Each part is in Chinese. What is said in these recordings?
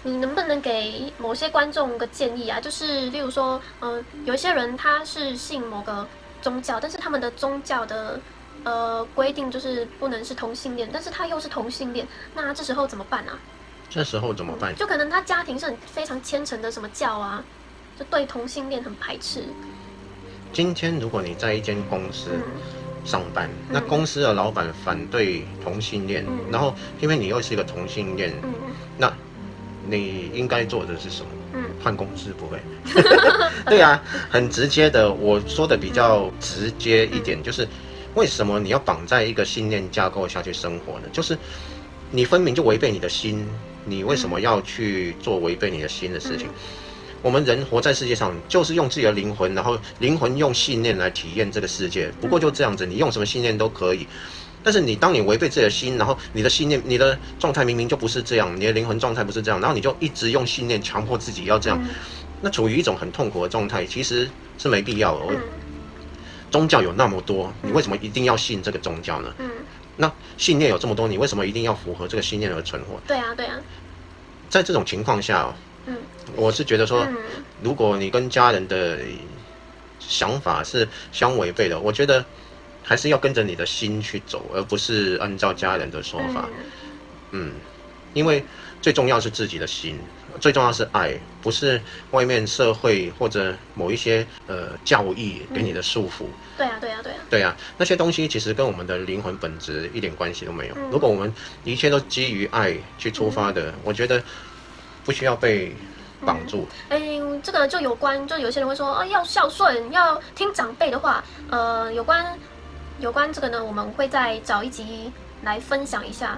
你能不能给某些观众个建议啊？就是例如说，有一些人他是信某个宗教，但是他们的宗教的规定就是不能是同性恋，但是他又是同性恋，那这时候怎么办啊？这时候怎么办？就可能他家庭是非常虔诚的什么教啊，就对同性恋很排斥。今天如果你在一间公司上班，那公司的老板反对同性恋，然后偏偏你又是一个同性恋，那你应该做的是什么？换公司不会？对啊，很直接的，我说的比较直接一点，就是为什么你要绑在一个信念架构下去生活呢？就是你分明就违背你的心，你为什么要去做违背你的心的事情？我们人活在世界上，就是用自己的灵魂，然后灵魂用信念来体验这个世界。不过就这样子，你用什么信念都可以。但是当你违背自己的心，然后你的信念、你的状态明明就不是这样，你的灵魂状态不是这样，然后你就一直用信念强迫自己要这样，那处于一种很痛苦的状态，其实是没必要的。宗教有那么多，你为什么一定要信这个宗教呢？那信念有这么多，你为什么一定要符合这个信念而存活？对啊，对啊。在这种情况下，我是觉得说，如果你跟家人的想法是相违背的，我觉得还是要跟着你的心去走，而不是按照家人的说法。因为最重要是自己的心，最重要是爱，不是外面社会或者某一些教义给你的束缚。对啊，对啊，对啊。对啊，那些东西其实跟我们的灵魂本质一点关系都没有。如果我们一切都基于爱去出发的，我觉得不需要被绑住。这个就有关，就有些人会说，要孝顺，要听长辈的话。有关这个呢，我们会再找一集来分享一下。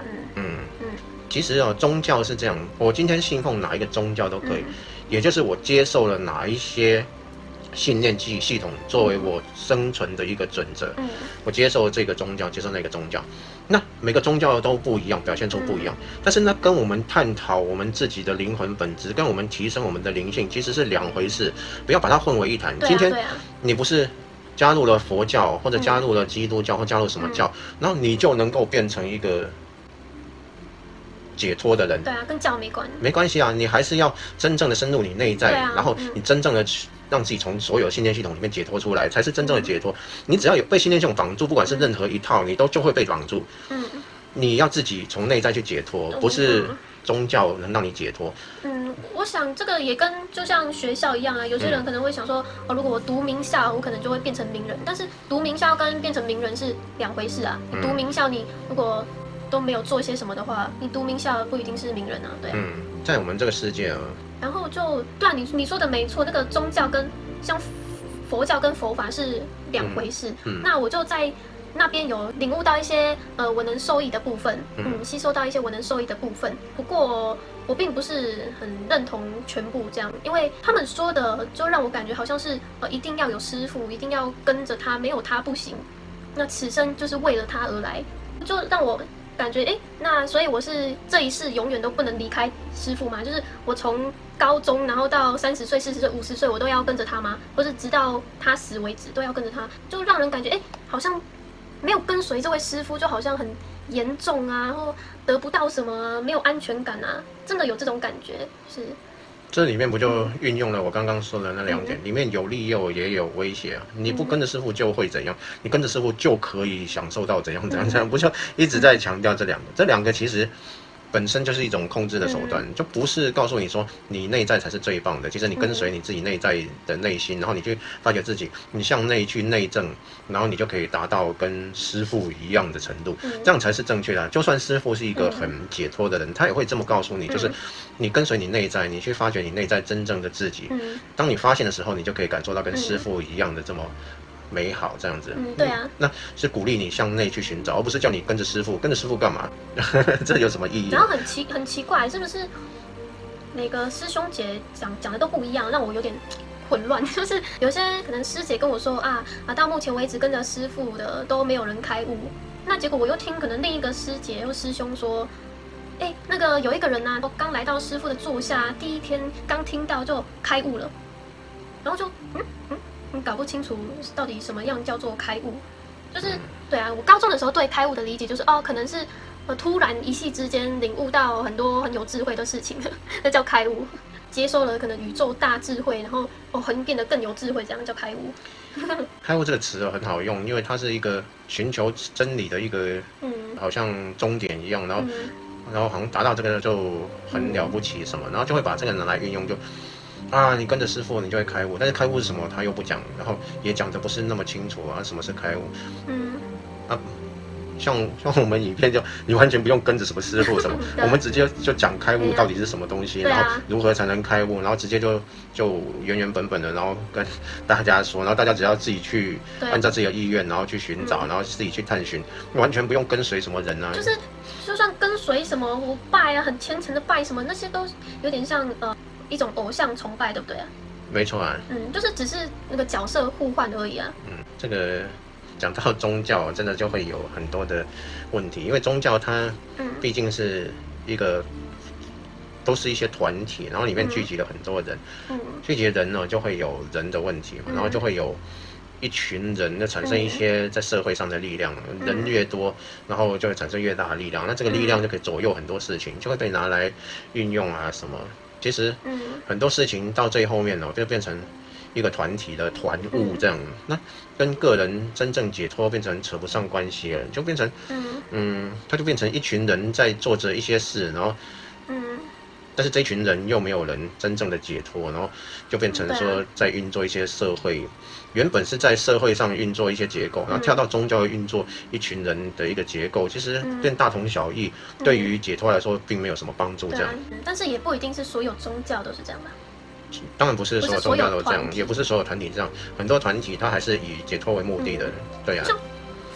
其实宗教是这样，我今天信奉哪一个宗教都可以，也就是我接受了哪一些信念系统作为我生存的一个准则。我接受这个宗教，接受那个宗教，那每个宗教都不一样，表现出不一样。但是呢，跟我们探讨我们自己的灵魂本质，跟我们提升我们的灵性，其实是两回事，不要把它混为一谈。今天你不是加入了佛教，或者加入了基督教，或加入什么教，然后你就能够变成一个解脱的人。对啊，跟教没关系啊，你还是要真正的深入你内在，然后你真正的让自己从所有信念系统里面解脱出来，才是真正的解脱。你只要有被信念系统绑住，不管是任何一套，你就会被绑住。你要自己从内在去解脱，不是宗教能让你解脱。我想这个也跟就像学校一样啊，有些人可能会想说，如果我读名校，我可能就会变成名人。但是读名校跟变成名人是两回事啊。你读名校，你如果都没有做些什么的话，你读名校不一定是名人啊。对啊。在我们这个世界然后就对啊，你说的没错，那个宗教跟像佛教跟佛法是两回事。那我就在那边有领悟到一些我能受益的部分，吸收到一些我能受益的部分。不过我并不是很认同全部这样，因为他们说的就让我感觉好像是一定要有师父，一定要跟着他，没有他不行。那此生就是为了他而来，就让我感觉那所以我是这一世永远都不能离开师父嘛？就是我从高中，然后到30岁、40岁、50岁，我都要跟着他吗？或是直到他死为止都要跟着他？就让人感觉好像没有跟随这位师父，就好像很严重啊，然后得不到什么啊，没有安全感啊，真的有这种感觉是。这里面不就运用了我刚刚说的那两点，里面有利也有威胁啊。你不跟着师傅就会怎样，你跟着师傅就可以享受到怎样怎样怎样，不就一直在强调这两个？这两个其实本身就是一种控制的手段，就不是告诉你说你内在才是最棒的。其实你跟随你自己内在的内心，然后你去发掘自己，你向内去内证，然后你就可以达到跟师父一样的程度，这样才是正确的。就算师父是一个很解脱的人，他也会这么告诉你，就是你跟随你内在，你去发掘你内在真正的自己。当你发现的时候，你就可以感受到跟师父一样的这么美好，这样子。对啊，那是鼓励你向内去寻找，而不是叫你跟着师傅。跟着师傅干嘛？这有什么意义？然后很奇怪，是不是每个师兄姐讲的都不一样，让我有点混乱。就是有些可能师姐跟我说到目前为止跟着师傅的都没有人开悟，那结果我又听可能另一个师姐或师兄说，那个有一个人啊，刚来到师傅的座下，第一天刚听到就开悟了，然后就搞不清楚到底什么样叫做开悟。就是对啊，我高中的时候对开悟的理解就是可能是突然一夕之间领悟到很多很有智慧的事情，那叫开悟。接收了可能宇宙大智慧，然后变得更有智慧，这样叫开悟。开悟这个词很好用，因为它是一个寻求真理的一个，好像终点一样，然后好像达到这个就很了不起什么，然后就会把这个拿来运用，就你跟着师父你就会开悟，但是开悟是什么他又不讲，然后也讲的不是那么清楚什么是开悟，像我们影片就你完全不用跟着什么师傅什么，我们直接就讲开悟到底是什么东西，然后如何才能开悟，然后直接就原本的，然后跟大家说，然后大家只要自己去按照自己的意愿，然后去寻找，然后自己去探寻，完全不用跟随什么人就是就算跟随什么我拜很虔诚的拜什么，那些都有点像一种偶像崇拜，对不对啊？没错啊。就是只是那个角色互换而已啊。这个。讲到宗教，真的就会有很多的问题，因为宗教它毕竟是一个，都是一些团体，然后里面聚集了很多人，聚集的人呢就会有人的问题嘛，然后就会有一群人，就产生一些在社会上的力量，人越多，然后就会产生越大的力量，那这个力量就可以左右很多事情，就会被拿来运用什么。其实很多事情到最后面就变成一个团体的团务这样，那跟个人真正解脱变成扯不上关系了，就变成他就变成一群人在做着一些事，然后但是这一群人又没有人真正的解脱，然后就变成说在运作一些社会，原本是在社会上运作一些结构，然后跳到宗教运作一群人的一个结构，其实变大同小异，对于解脱来说并没有什么帮助这样。但是也不一定是所有宗教都是这样吧。当然不是所有宗教都这样，也不是所有团体这样，很多团体它还是以解脱为目的的，对啊。像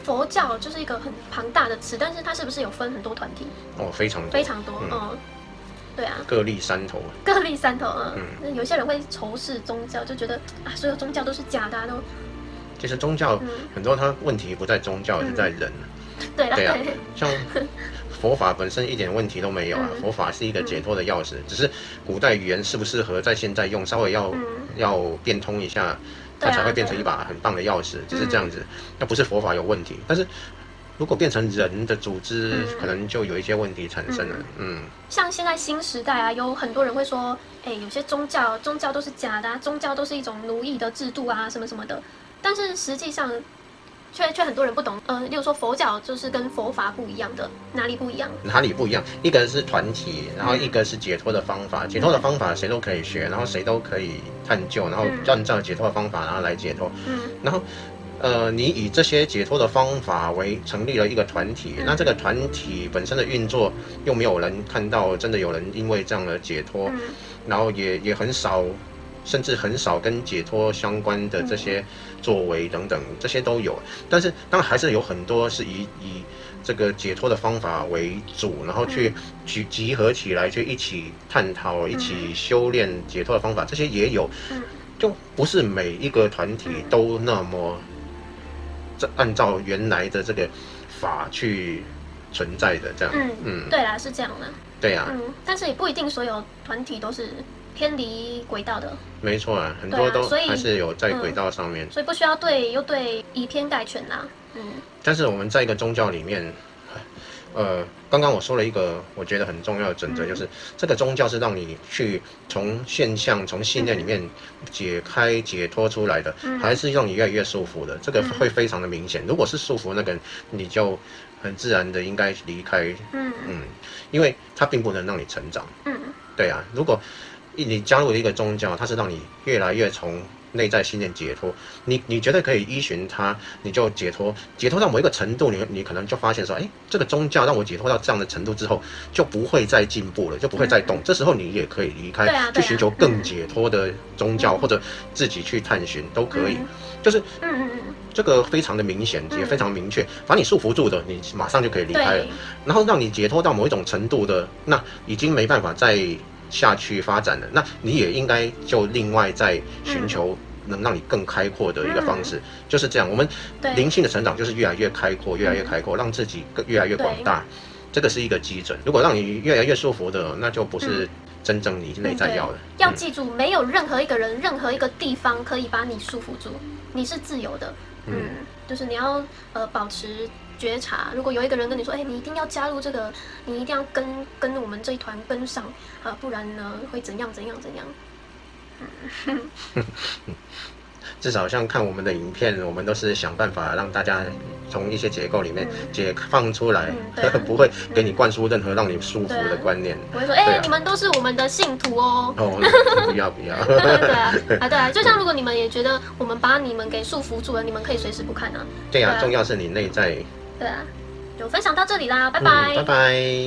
佛教就是一个很庞大的词，但是它是不是有分很多团体？非常多，非常多，对啊，各立山头，有些人会仇视宗教，就觉得所有宗教都是假的都。其实宗教很多，它问题不在宗教，是在人。对啊，像佛法本身一点问题都没有佛法是一个解脱的钥匙，只是古代语言适不适合在现在用，稍微要变通一下，它才会变成一把很棒的钥匙，只是这样子。那不是佛法有问题，但是如果变成人的组织，可能就有一些问题产生了。像现在新时代有很多人会说，有些宗教都是假的宗教都是一种奴役的制度什么什么的，但是实际上却很多人不懂。例如说佛教就是跟佛法不一样的，哪里不一样？哪里不一样？一个是团体，然后一个是解脱的方法。解脱的方法谁都可以学，然后谁都可以探究，然后按照解脱的方法然后来解脱。然后你以这些解脱的方法为成立了一个团体，那这个团体本身的运作又没有人看到，真的有人因为这样的解脱，然后也很少。甚至很少跟解脱相关的这些作为等等，这些都有。但是当然还是有很多是以这个解脱的方法为主，然后去集合起来，去一起探讨、一起修炼解脱的方法，这些也有。就不是每一个团体都那么按照原来的这个法去存在的这样。对啦，是这样的。对啊。但是也不一定所有团体都是偏离轨道的。没错很多都还是有在轨道上面，所以不需要对以偏概全啦。但是我们在一个宗教里面，刚刚我说了一个我觉得很重要的准则，就是这个宗教是让你去从现象、从信念里面解脱出来的，还是让你越来越束缚的？这个会非常的明显。如果是束缚那个，你就很自然的应该离开。因为它并不能让你成长。对啊，如果你加入一个宗教，它是让你越来越从内在信念解脱，你绝对可以依循它，你就解脱到某一个程度，你可能就发现说，这个宗教让我解脱到这样的程度之后，就不会再进步了，就不会再动。这时候你也可以离开，去寻求更解脱的宗教，或者自己去探寻都可以。就是这个非常的明显，也非常明确，把你束缚住的，你马上就可以离开了。然后让你解脱到某一种程度的，那已经没办法再下去发展了，那你也应该就另外再寻求能让你更开阔的一个方式，就是这样。我们灵性的成长就是越来越开阔，越来越开阔，让自己越来越广大，这个是一个基准。如果让你越来越束缚的，那就不是真正你内在要的。要记住，没有任何一个人、任何一个地方可以把你束缚住，你是自由的。就是你要保持觉察。如果有一个人跟你说，哎，你一定要加入这个，你一定要跟我们这一团跟上不然呢会怎样怎样怎样。至少像看我们的影片，我们都是想办法让大家从一些结构里面解放出来，不会给你灌输任何让你舒服的观念。我会说，哎，你们都是我们的信徒哦。哦，不要。对啊，就像如果你们也觉得我们把你们给束缚住了，你们可以随时不看啊。对啊，重要是你内在。对啊，就分享到这里啦，拜拜。拜拜。